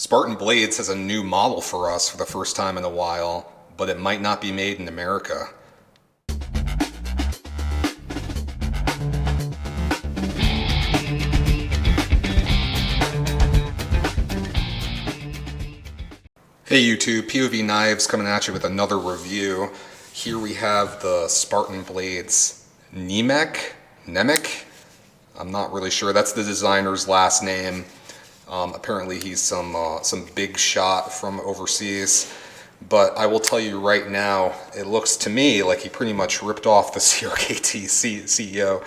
Spartan Blades has a new model for us for the first time in a while, but it might not be made in America. Hey YouTube, POV Knives coming at you with another review. Here we have the Spartan Blades Nemec. I'm not really sure. That's the designer's last name. Apparently he's some big shot from overseas. But I will tell you right now, it looks to me like he pretty much ripped off the CRKT CEO.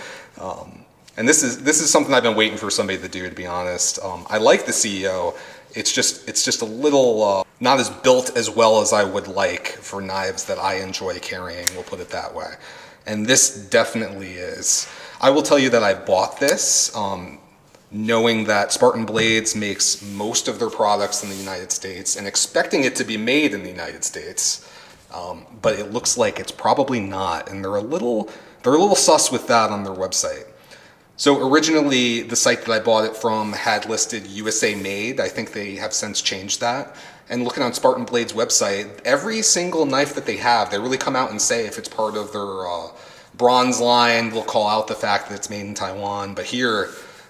And this is something I've been waiting for somebody to do, to be honest. I like the CEO. It's just a little not as built as well as I would like for knives that I enjoy carrying, we'll put it that way. And this definitely is. I will tell you that I bought this knowing that Spartan Blades makes most of their products in the United States and expecting it to be made in the United States. But it looks like it's probably not, and they're a little sus with that on their website. So originally, the site that I bought it from had listed USA made. I think they have since changed that. And looking on Spartan Blades website, every single knife that they have, they really come out and say if it's part of their bronze line, they'll call out the fact that it's made in Taiwan. But here,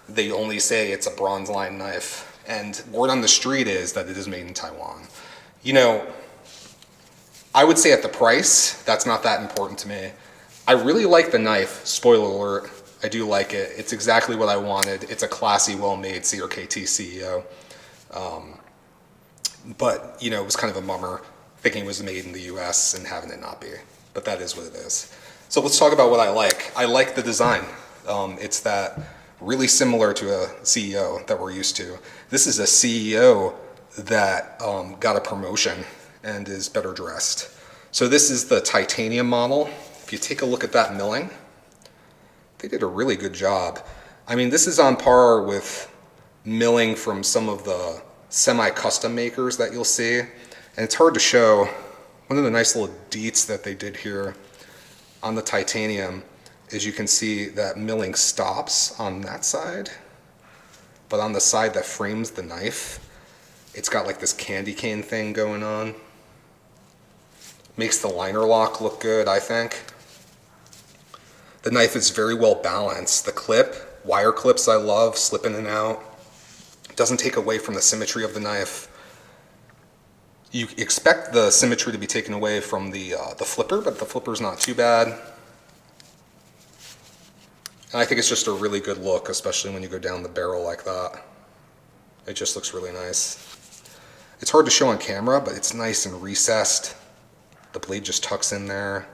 they only say it's a bronze line knife. And word on the street is that it is made in Taiwan. You know, I would say at the price, that's not that important to me. I really like the knife, spoiler alert. I do like it. It's exactly what I wanted. It's a classy, well-made CRKT CEO. But, you know, it was kind of a bummer thinking it was made in the US and having it not be. But that is what it is. So let's talk about what I like. I like the design. It's that really similar to a CEO that we're used to. This is a CEO that got a promotion and is better dressed. So this is the titanium model. If you take a look at that milling, they did a really good job. I mean, this is on par with milling from some of the semi-custom makers that you'll see. And it's hard to show. One of the nice little deets that they did here on the titanium is you can see that milling stops on that side, but on the side that frames the knife, it's got like this candy cane thing going on. Makes the liner lock look good, I think. The knife is very well balanced. The clip, wire clips I love, slip in and out. It doesn't take away from the symmetry of the knife. You expect the symmetry to be taken away from the flipper, but the flipper's not too bad. And I think it's just a really good look, especially when you go down the barrel like that. It just looks really nice. It's hard to show on camera, but it's nice and recessed. The blade just tucks in there.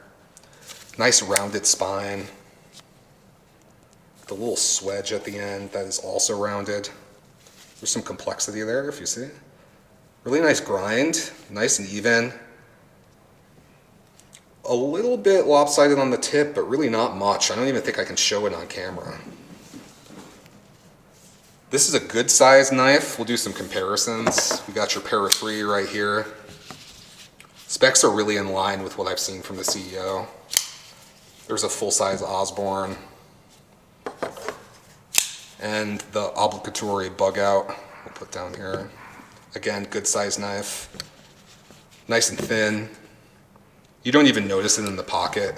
Nice rounded spine. The little swedge at the end that is also rounded. There's some complexity there, if you see. Really nice grind, nice and even. A little bit lopsided on the tip, but really not much. I don't even think I can show it on camera. This is a good size knife. We'll do some comparisons. We got your Para 3 right here. Specs are really in line with what I've seen from the CEO. There's a full-size Osborne. And the obligatory bug out we'll put down here. Again, good size knife. Nice and thin. You don't even notice it in the pocket.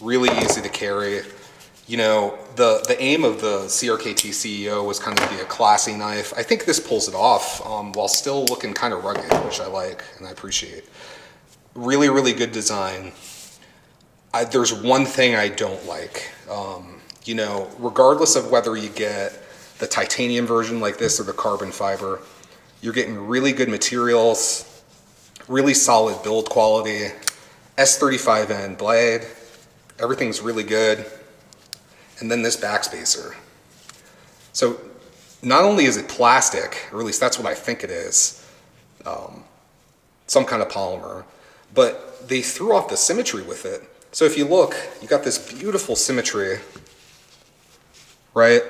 Really easy to carry. You know, the aim of the CRKT CEO was kind of to be a classy knife. I think this pulls it off while still looking kind of rugged, which I like and I appreciate. Really, really good design. There's one thing I don't like. You know, regardless of whether you get the titanium version like this or the carbon fiber, you're getting really good materials, really solid build quality, S35N blade, everything's really good, and then this backspacer. So not only is it plastic, or at least that's what I think it is, some kind of polymer, but they threw off the symmetry with it. So if you look, you got this beautiful symmetry, right?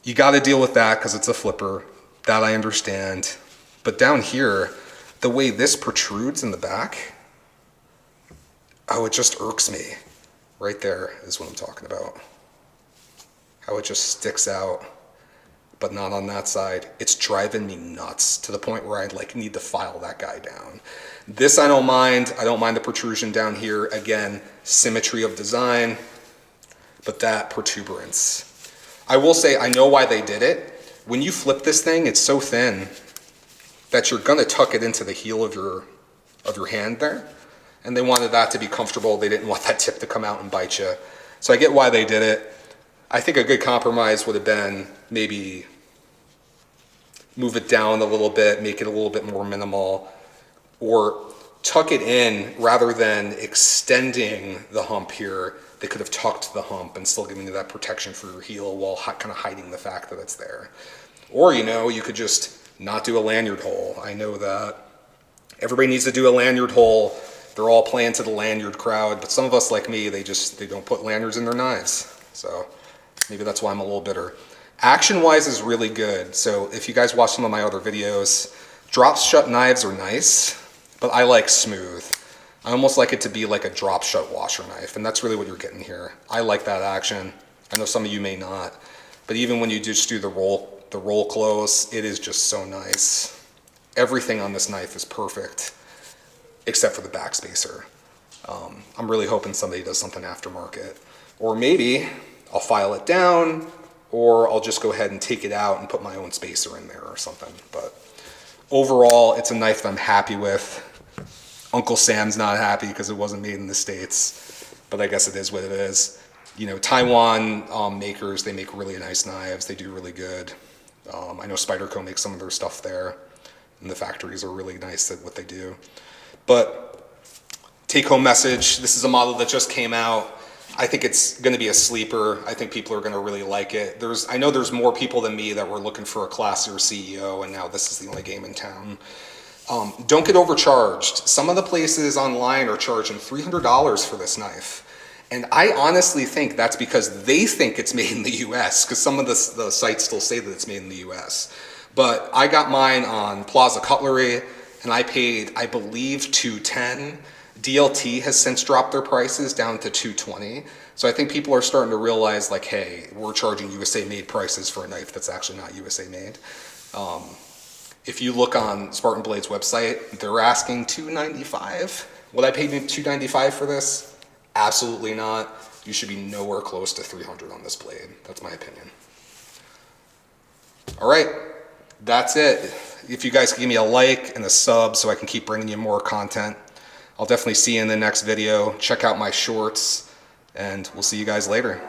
You got to deal with that because it's a flipper. That I understand. But down here, the way this protrudes in the back, oh, it just irks me. Right there is what I'm talking about. How it just sticks out. but not on that side. It's driving me nuts to the point where I like need to file that guy down. This I don't mind. I don't mind the protrusion down here. Again, symmetry of design, but that protuberance. I will say I know why they did it. When you flip this thing, it's so thin that you're gonna tuck it into the heel of your hand there. And they wanted that to be comfortable. They didn't want that tip to come out and bite you. So I get why they did it. I think a good compromise would have been maybe move it down a little bit, make it a little bit more minimal, or tuck it in rather than extending the hump here. They could have tucked the hump and still giving you that protection for your heel while kind of hiding the fact that it's there. Or, you know, you could just not do a lanyard hole. I know that everybody needs to do a lanyard hole. They're all playing to the lanyard crowd, but some of us like me, they don't put lanyards in their knives. So maybe that's why I'm a little bitter. Action-wise is really good. So if you guys watch some of my other videos, drop shut knives are nice, but I like smooth. I almost like it to be like a drop shut washer knife, and that's really what you're getting here. I like that action. I know some of you may not, but even when you just do the roll close, it is just so nice. Everything on this knife is perfect, except for the backspacer. I'm really hoping somebody does something aftermarket, or maybe I'll file it down, or I'll just go ahead and take it out and put my own spacer in there or something. But overall, it's a knife that I'm happy with. Uncle Sam's not happy because it wasn't made in the States, but I guess it is what it is. You know, Taiwan makers, they make really nice knives. They do really good. I know Spyderco makes some of their stuff there, and the factories are really nice at what they do. But take-home message, this is a model that just came out. I think it's going to be a sleeper. I think people are going to really like it. I know there's more people than me that were looking for a classier CEO, and now this is the only game in town. Don't get overcharged. Some of the places online are charging $300 for this knife. And I honestly think that's because they think it's made in the US, because some of the sites still say that it's made in the US. But I got mine on Plaza Cutlery, and I paid, I believe, $210. DLT has since dropped their prices down to $220. So I think people are starting to realize, like, hey, we're charging USA made prices for a knife that's actually not USA made. If you look on Spartan Blades website, they're asking $295. Would I pay $295 for this? Absolutely not. You should be nowhere close to $300 on this blade. That's my opinion. All right, that's it. If you guys give me a like and a sub so I can keep bringing you more content, I'll definitely see you in the next video. Check out my shorts, and we'll see you guys later.